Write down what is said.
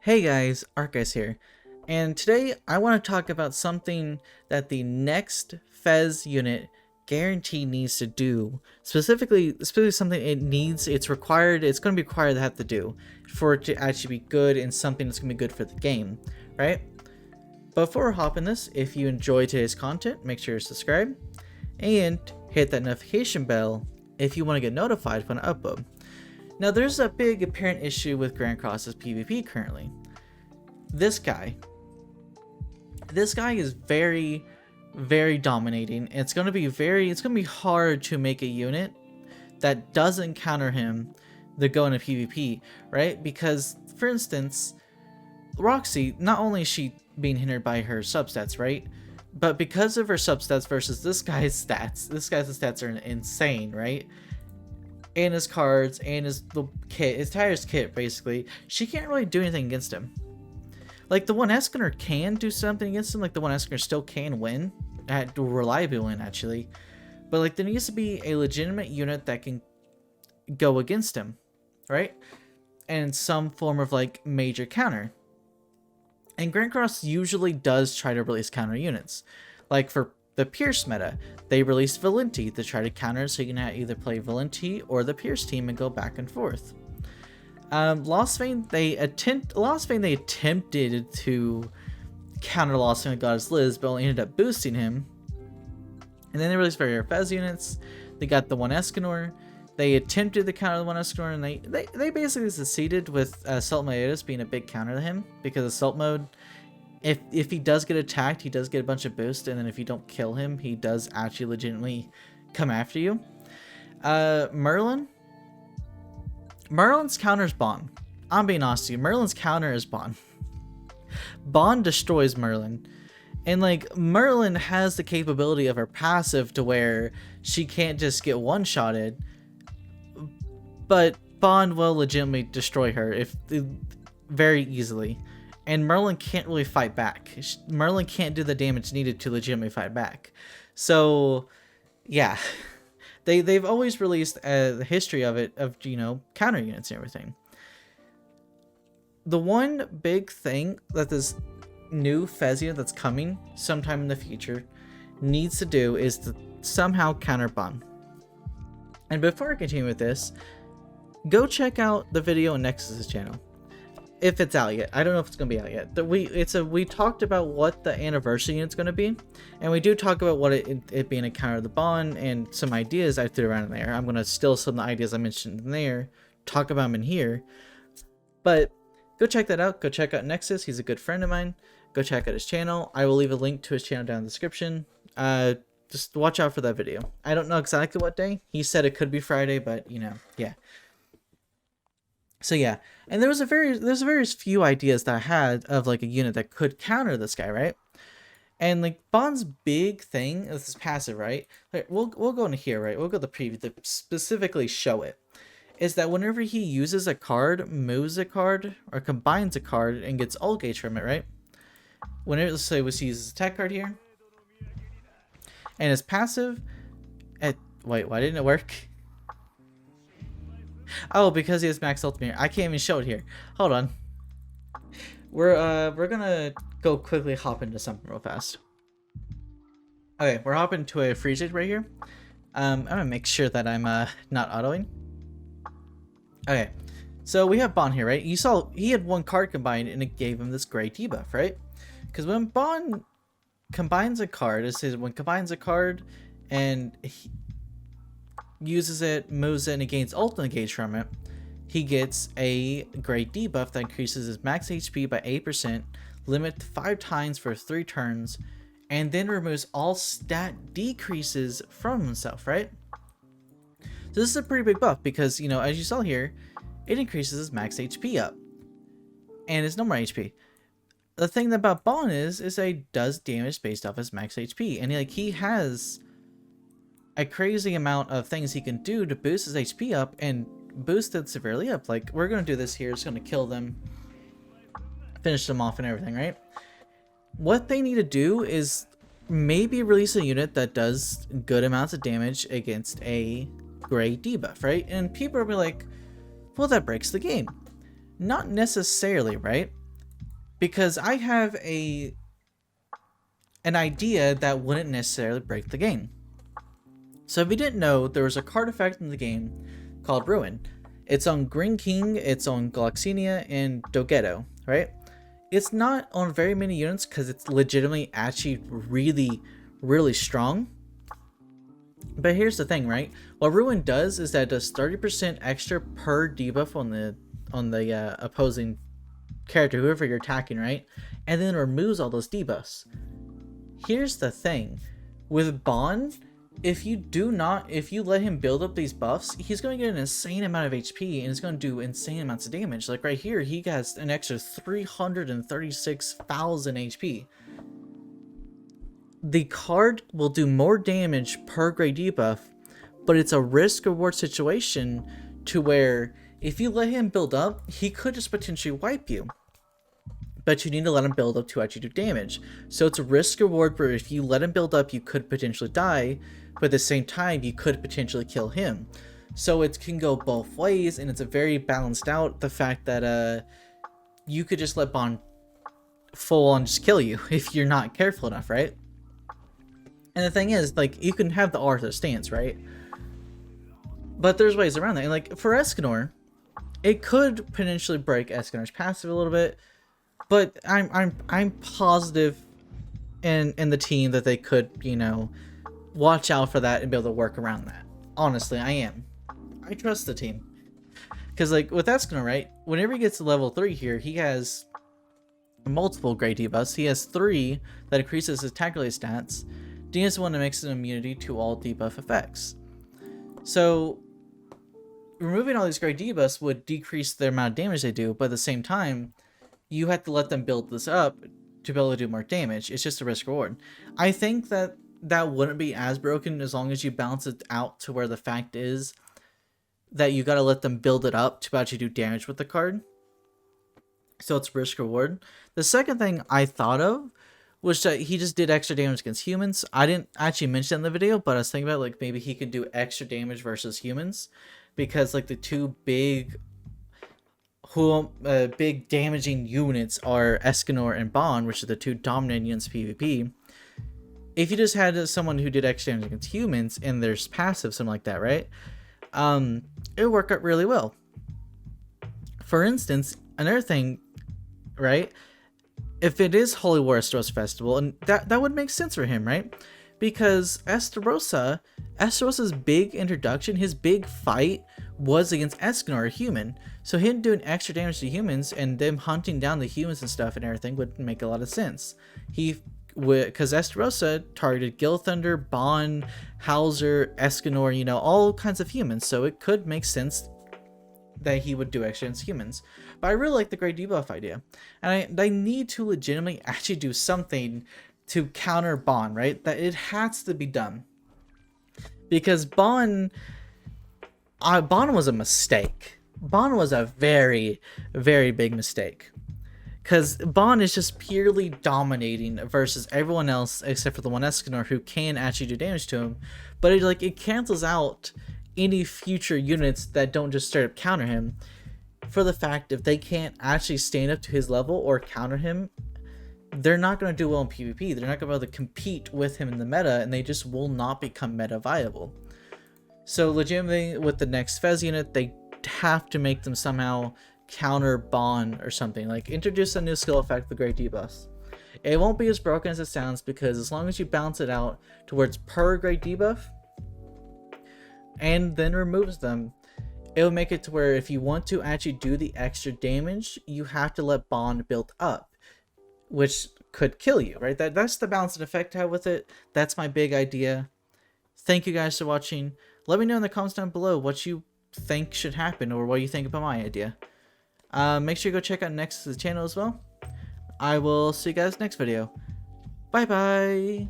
Hey guys, ArkhIce here, and today I want to talk about something that the next Fez unit guaranteed needs to do. Specifically something it's required, it's going to be required to have to do for it to actually be good and something that's going to be good for the game, right? Before we hop in this, if you enjoy today's content, make sure to subscribe and hit that notification bell if you want to get notified when I upload. Now, there's a big apparent issue with Grand Cross's PvP currently. This guy is very, very dominating. It's gonna be hard to make a unit that doesn't counter him that go into PvP, right? Because, for instance, Roxy, not only is she being hindered by her substats, right? But because of her substats versus this guy's stats are insane, right? And his cards and his entire kit, basically, she can't really do anything against him. Like, the one Eskener can do something against him, like the one Eskener still can win, reliably win actually, but like there needs to be a legitimate unit that can go against him, right? And some form of like major counter. And Grand Cross usually does try to release counter units. Like for the Pierce meta, they released Valenti to try to counter, so you can either play Valenti or the Pierce team and go back and forth. Lost Vein, they attempted to counter Lost Vein with Goddess Liz, but only ended up boosting him. And then they released very rare Fez units. They got the one Escanor. They attempted to counter the one Escanor, and they basically succeeded with Assault Mode being a big counter to him, because Assault Mode, if he does get attacked, he does get a bunch of boost, and then if you don't kill him, he does actually legitimately come after you. Merlin's counter is Bond. I'm being honest with you. Merlin's counter is Bond. Bond destroys Merlin. And like, Merlin has the capability of her passive to where she can't just get one-shotted, but Bond will legitimately destroy her very easily. And Merlin can't really fight back. Merlin can't do the damage needed to legitimately fight back. So, yeah. They've always released the history of it, of, you know, counter units and everything. The one big thing that this new Fez unit that's coming sometime in the future needs to do is to somehow counter Bond. And before I continue with this, go check out the video on Nexus's channel. If it's out yet. I don't know if it's going to be out yet. We talked about what the anniversary unit's going to be, and we do talk about what it being a counter of the Bond and some ideas I threw around in there. I'm going to steal some of the ideas I mentioned in there, talk about them in here. But go check that out. Go check out Nexus. He's a good friend of mine. Go check out his channel. I will leave a link to his channel down in the description. Just watch out for that video. I don't know exactly what day. He said it could be Friday, but you know, yeah. So yeah, and there's a very few ideas that I had of like a unit that could counter this guy, right? And like Bond's big thing is this passive, right? Like, we'll go into here, right? We'll go to the preview to specifically show it. Is that whenever he uses a card, moves a card, or combines a card and gets ult gauge from it, right? Whenever, let's say, he uses a tech card here, and his passive, wait, why didn't it work? Oh, because he has max ultimate. I can't even show it here. Hold on. We're gonna go quickly hop into something real fast. Okay, we're hopping to a free stage right here. I'm gonna make sure that I'm not autoing. Okay, so we have Bond here, right? You saw he had one card combined and it gave him this gray debuff, right? Because when Bond combines a card, it says when combines a card and he uses it, moves it, and it gains ultimate gauge from it, he gets a great debuff that increases his max HP by 8%, limit 5 times for 3 turns, and then removes all stat decreases from himself, right? So this is a pretty big buff because, you know, as you saw here, it increases his max HP up and his normal HP. The thing about Bond is that he does damage based off his max HP, and he has a crazy amount of things he can do to boost his HP up and boost it severely up. Like, we're going to do this here. It's going to kill them, finish them off and everything, right? What they need to do is maybe release a unit that does good amounts of damage against a gray debuff, right? And people will be like, well, that breaks the game. Not necessarily, right? because I have an idea that wouldn't necessarily break the game. So if you didn't know, there was a card effect in the game called Ruin. It's on Green King, it's on Galaxinia, and Dogeto, right? It's not on very many units because it's legitimately actually really, really strong. But here's the thing, right? What Ruin does is that it does 30% extra per debuff on the opposing character, whoever you're attacking, right? And then it removes all those debuffs. Here's the thing. With Bond, if you let him build up these buffs, he's going to get an insane amount of HP and it's going to do insane amounts of damage. Like right here, he has an extra 336,000 HP. The card will do more damage per grade debuff, but it's a risk reward situation to where if you let him build up, he could just potentially wipe you. But you need to let him build up to actually do damage. So it's a risk reward where if you let him build up, you could potentially die, but at the same time, you could potentially kill him. So it can go both ways, and it's a very balanced out, the fact that you could just let Bond full on just kill you if you're not careful enough, right? And the thing is, like, you can have the Arthur stance, right? But there's ways around that. And like for Escanor, it could potentially break Escanor's passive a little bit, but I'm positive in the team that they could, you know, watch out for that and be able to work around that. Honestly, I am. I trust the team. Because like with Escanor, right? Whenever he gets to level 3 here, he has multiple great debuffs. He has 3 that increases his attack-related stats. D is one that makes an immunity to all debuff effects. So removing all these great debuffs would decrease the amount of damage they do, but at the same time, you have to let them build this up to be able to do more damage. It's just a risk reward. I think that wouldn't be as broken as long as you balance it out to where the fact is that you got to let them build it up to actually do damage with the card. So it's risk reward. The second thing I thought of was that he just did extra damage against humans. I didn't actually mention that in the video, but I was thinking about like maybe he could do extra damage versus humans, because like the two big damaging units are Escanor and Bond, which are the two dominant units PvP. If you just had someone who did extra damage against humans and there's passive, something like that, right? It would work out really well. For instance, another thing, right? If it is Holy War Esteros Festival, and that would make sense for him, right? Because Esteros's big introduction, his big fight was against Escanor, a human. So him doing extra damage to humans and them hunting down the humans and stuff and everything would make a lot of sense. Because Esterosa targeted Gilthunder, Bond, Hauser, Escanor, you know, all kinds of humans. So it could make sense that he would do extra against humans. But I really like the great debuff idea. And I need to legitimately actually do something to counter Bond, right? That it has to be done. Because Bond was a mistake. Bond was a very, very big mistake. Because Bond is just purely dominating versus everyone else except for the one Escanor who can actually do damage to him. But it cancels out any future units that don't just straight up counter him, for the fact if they can't actually stand up to his level or counter him, they're not going to do well in PvP. They're not going to be able to compete with him in the meta, and they just will not become meta viable. So legitimately, with the next Fez unit, they have to make them somehow counter Bond or something. Like, introduce a new skill effect, the great debuffs. It won't be as broken as it sounds, because as long as you balance it out towards per great debuff, and then removes them, it will make it to where if you want to actually do the extra damage, you have to let Bond build up, which could kill you, right? That's the balanced effect I have with it. That's my big idea. Thank you guys for watching. Let me know in the comments down below what you think should happen or what you think about my idea. Make sure you go check out next to the channel as well. I will see you guys next video. Bye bye.